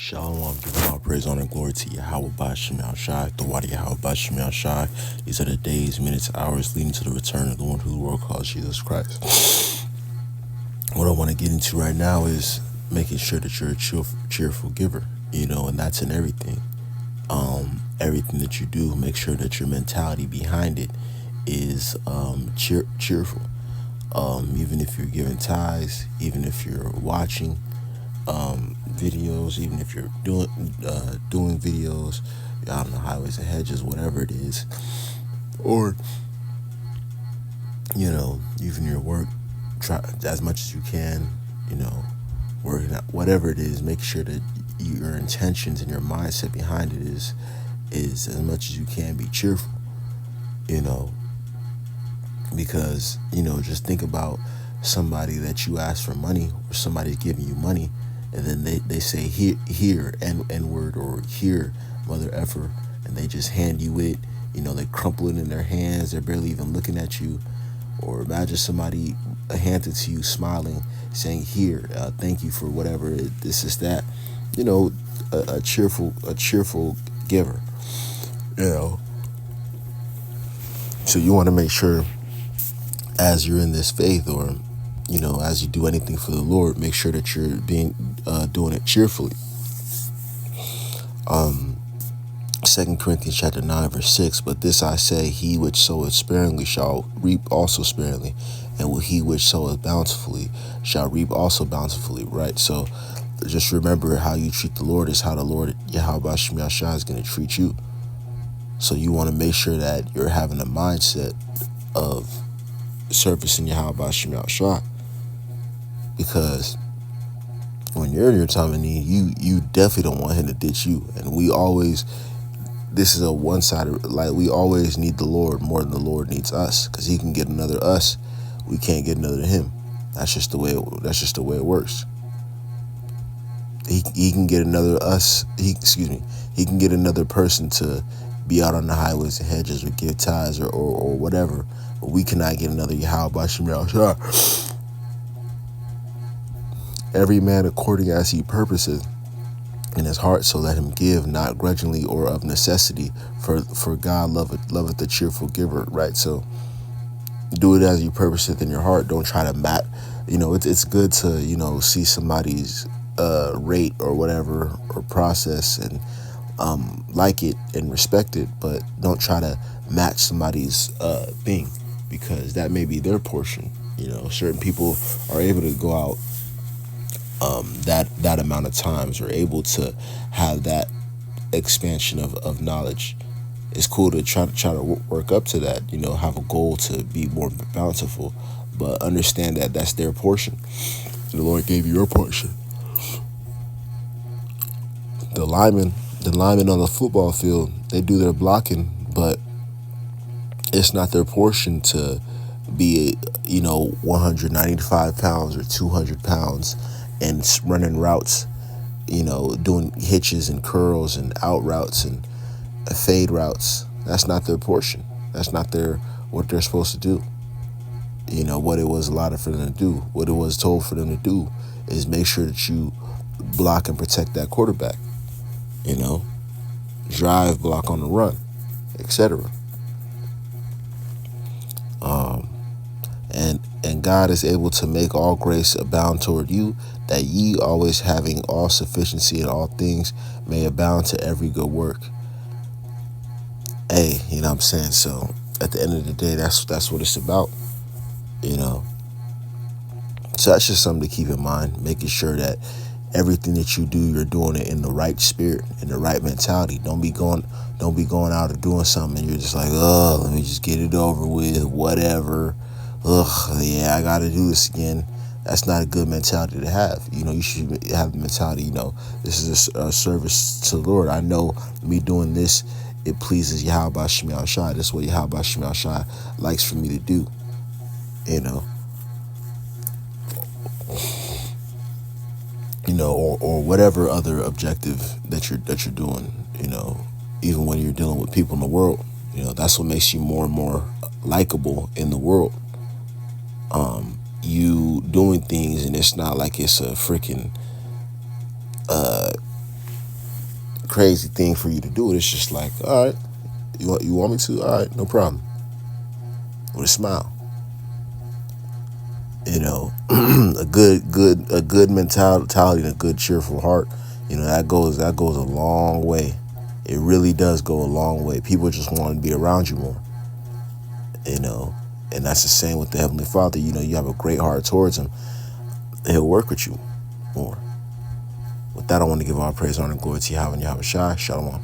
Shalom, giving all praise, honor, and glory to Yahweh Bashem Shai, the Wadi Yahweh Bashem Shai. These are the days, minutes, hours leading to the return of the one who the world calls Jesus Christ. What I want to get into right now is making sure that you're a cheerful giver, and that's in everything. Everything that you do, make sure that your mentality behind it is cheerful. Even if you're giving tithes, even if you're watching videos, even if you're doing videos out on the highways and hedges, whatever it is, or even your work, try as much as you can, working out, whatever it is, make sure that your intentions and your mindset behind it is as much as you can be cheerful, because just think about somebody that you ask for money, or somebody's giving you money, and then they say here N word, or here mother effer, and they just hand you it. They crumple it in their hands. They're barely even looking at you. Or imagine somebody handed to you smiling, saying here, thank you for whatever this is that. A cheerful giver. So you want to make sure, as you're in this faith, or as you do anything for the Lord, make sure that you're doing it cheerfully. 2 Corinthians chapter 9 verse 6, but this I say, he which soweth sparingly shall reap also sparingly, and he which soweth bountifully shall reap also bountifully. Right? So just remember, how you treat the Lord is how the Lord Yahweh Bashem Yahshua is going to treat you. So you want to make sure that you're having a mindset of servicing Yahweh Bashem Yahshua, because when you're in your time of need, you definitely don't want him to ditch you. And this is a one-sided, like, we always need the Lord more than the Lord needs us, because he can get another us, we can't get another him. That's just the way it works. He can get another us. He can get another person to be out on the highways and hedges, or give tithes, or whatever, but we cannot get another Yahweh Bashem Yahshua. Every man according as he purposeth in his heart, so let him give, not grudgingly or of necessity, for God loveth the cheerful giver. Right? So do it as you purposeth in your heart. Don't try to it's good to see somebody's rate or whatever, or process, and like it and respect it, but don't try to match somebody's thing, because that may be their portion. Certain people are able to go out that amount of times, or able to have that expansion of knowledge. It's cool to try to work up to that, have a goal to be more bountiful, but understand that that's their portion. The Lord gave you your portion. The linemen on the football field, they do their blocking, but it's not their portion to be 195 pounds or 200 pounds and running routes, doing hitches and curls and out routes and fade routes. That's not their portion. That's not what they're supposed to do. What it was allotted for them to do, what it was told for them to do, is make sure that you block and protect that quarterback. Drive, block on the run, etc. And God is able to make all grace abound toward you, that ye, always having all sufficiency in all things, may abound to every good work. Hey, what I'm saying? So at the end of the day, that's what it's about. So that's just something to keep in mind, making sure that everything that you do, you're doing it in the right spirit, in the right mentality. Don't be going out and doing something and you're just like, oh, let me just get it over with, whatever. Yeah, I got to do this again. That's not a good mentality to have. You should have the mentality, this is a service to the Lord. I know me doing this, it pleases Yahweh Bashem Yahshua. This is what Yahweh Bashem Yahshua likes for me to do. Or whatever other objective that you're doing. Even when you're dealing with people in the world, that's what makes you more and more likable in the world. You doing things, and it's not like it's a freaking crazy thing for you to do. It's just like, all right, you want me to? All right, no problem. With a smile. You know, a good mentality and a good cheerful heart. You know, that goes a long way. It really does go a long way. People just want to be around you more. You know, and that's the same with the Heavenly Father. You know, you have a great heart towards Him, He'll work with you more. With that, I want to give all praise, honor, and glory to Yahweh and Yahweh Shai. Shalom.